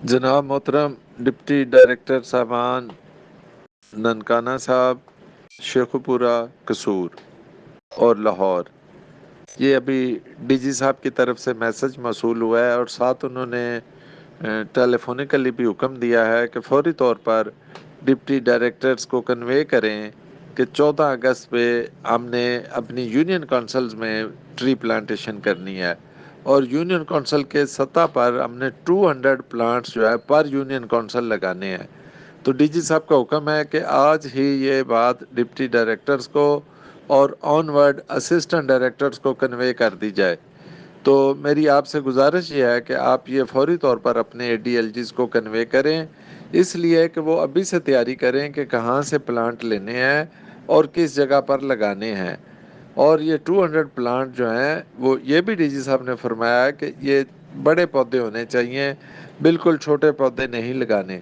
جناب محترم deputy director صاحبان، ننکانہ صاحب، شیخوپورہ، قصور اور لاہور، یہ ابھی ڈی جی صاحب کی طرف سے میسج موصول ہوا ہے، اور ساتھ انہوں نے ٹیلی فونیکلی بھی حکم دیا ہے کہ فوری طور پر ڈپٹی ڈائریکٹرز کو کنوے کریں کہ 14 اگست پہ ہم نے اپنی یونین کونسلز میں ٹری پلانٹیشن کرنی ہے، اور یونین کونسل کے سطح پر ہم نے 200 پلانٹس جو ہے پر یونین کونسل لگانے ہیں۔ تو ڈی جی صاحب کا حکم ہے کہ آج ہی یہ بات ڈپٹی ڈائریکٹرز کو اور آن ورڈ اسسٹنٹ ڈائریکٹرز کو کنوے کر دی جائے۔ تو میری آپ سے گزارش یہ ہے کہ آپ یہ فوری طور پر اپنے ڈی ایل جیز کو کنوے کریں، اس لیے کہ وہ ابھی سے تیاری کریں کہ کہاں سے پلانٹ لینے ہیں اور کس جگہ پر لگانے ہیں۔ اور یہ 200 پلانٹ جو ہیں وہ یہ بھی ڈی جی صاحب نے فرمایا ہے کہ یہ بڑے پودے ہونے چاہیے، بالکل چھوٹے پودے نہیں لگانے۔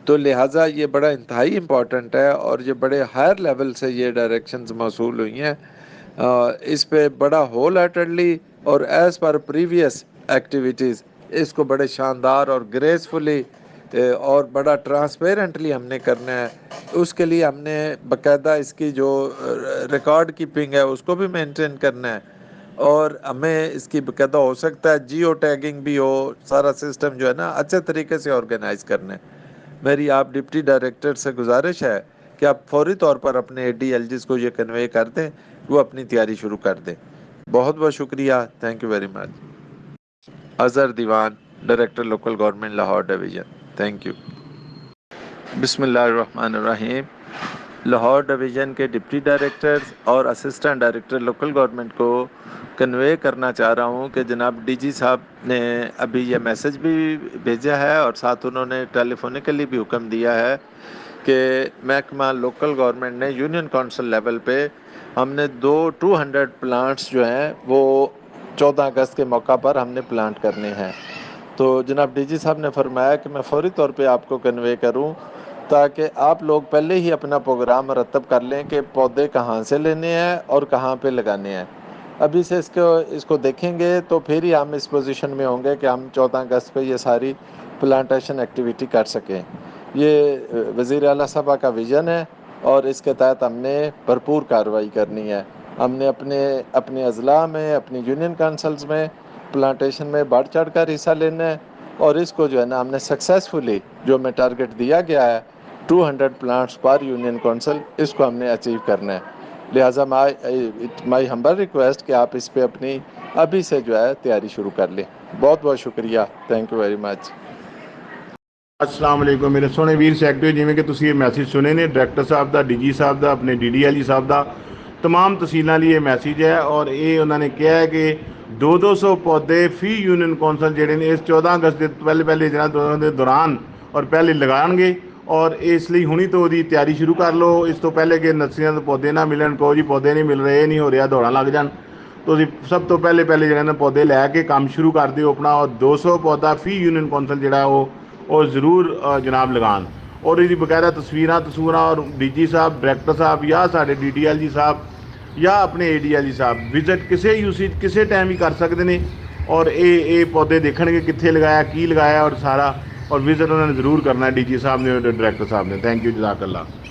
تو لہٰذا یہ بڑا انتہائی امپورٹنٹ ہے، اور یہ بڑے ہائر لیول سے یہ ڈائریکشنز موصول ہوئی ہیں۔ اس پہ بڑا ہول ہارٹڈلی اور ایز پر پریویس ایکٹیویٹیز اس کو بڑے شاندار اور گریسفلی اور بڑا ٹرانسپیرنٹلی ہم نے کرنا ہے۔ اس کے لیے ہم نے باقاعدہ اس کی جو ریکارڈ کیپنگ ہے اس کو بھی مینٹین کرنا ہے، اور ہمیں اس کی باقاعدہ ہو سکتا ہے جیو ٹیگنگ بھی ہو، سارا سسٹم جو ہے نا اچھے طریقے سے آرگنائز کرنا ہے۔ میری آپ ڈپٹی ڈائریکٹر سے گزارش ہے کہ آپ فوری طور پر اپنے ڈی ایل جیز کو یہ کنوے کر دیں، وہ اپنی تیاری شروع کر دیں۔ بہت بہت شکریہ، thank you very much. Azhar Dewan, director local government Lahore division, thank you. بسم اللہ الرحمن الرحیم۔ لاہور ڈویژن کے ڈپٹی ڈائریکٹرز اور اسسٹنٹ ڈائریکٹر لوکل گورنمنٹ کو کنوے کرنا چاہ رہا ہوں کہ جناب ڈی جی صاحب نے ابھی یہ میسج بھی بھیجا ہے، اور ساتھ انہوں نے ٹیلی فونیکلی بھی حکم دیا ہے کہ محکمہ لوکل گورنمنٹ نے یونین کونسل لیول پہ ہم نے 200 پلانٹس جو ہیں وہ 14 اگست کے موقع پر ہم نے پلانٹ کرنے ہیں۔ تو جناب ڈی جی صاحب نے فرمایا کہ میں فوری طور پہ آپ کو کنوے کروں تاکہ آپ لوگ پہلے ہی اپنا پروگرام مرتب کر لیں کہ پودے کہاں سے لینے ہیں اور کہاں پہ لگانے ہیں۔ ابھی سے اس کو دیکھیں گے تو پھر ہی ہم اس پوزیشن میں ہوں گے کہ ہم 14 اگست پہ یہ ساری پلانٹیشن ایکٹیویٹی کر سکیں۔ یہ وزیر اعلیٰ صاحبہ کا ویژن ہے، اور اس کے تحت ہم نے بھرپور کارروائی کرنی ہے۔ ہم نے اپنے اضلاع میں، اپنی یونین کونسلز میں پلانٹیشن میں بڑھ چڑھ کر حصہ لینا ہے، اور اس کو جو ہے نا ہم نے سکسیسفلی جو ہمیں ٹارگٹ دیا گیا ہے 200 پلانٹس پر یونین کونسل، اس کو ہم نے اچیو کرنا ہے۔ لہٰذا مائی ہمبل ریکویسٹ کہ آپ اس پہ اپنی ابھی سے جو ہے تیاری شروع کر لیں۔ بہت بہت شکریہ، تھینک یو ویری مچ۔ السلام علیکم میرے سونے ویر سیکٹری، جویں کہ تسی یہ میسج سنے نے ڈائریکٹر صاحب دا، ڈی جی صاحب دا، اپنے ڈی ڈی ایل جی صاحب دا، تمام تحصیلاں لیے میسج ہے، اور یہ انہوں نے کہا ہے کہ 200 پودے فی یونین کونسل جڑے نے اس 14 اگست کے پہلے دے دوران اور پہلے لگان گے، اور اس لیے ہونی تو دی تیاری شروع کر لو، اس تو پہلے کہ نرسریاں تو پودے نہ ملن، کو جی پودے نہیں مل رہے، نہیں ہو رہا، دوڑاں لگ جان، تو سب تو پہلے جڑے نا پودے لے کے کام شروع کر دیو اپنا، اور 200 پودا فی یونین کونسل جڑا وہ ضرور جناب لگان، اور یہ باقاعدہ تصویراں اور ڈی جی صاحب، ڈائریکٹر صاحب یا سارے ڈی ڈی ایل جی صاحب یا اپنے اے ڈی ایل جی صاحب وزٹ کسے یوسیج کسے ٹائم ہی کر سکتے ہیں، اور یہ پودے دیکھن گے کتنے لگایا، کی لگایا، اور سارا، اور وزٹ انہوں نے ضرور کرنا ہے ڈی جی صاحب نے اور ڈائریکٹر صاحب نے۔ تھینک یو، جزاک اللہ۔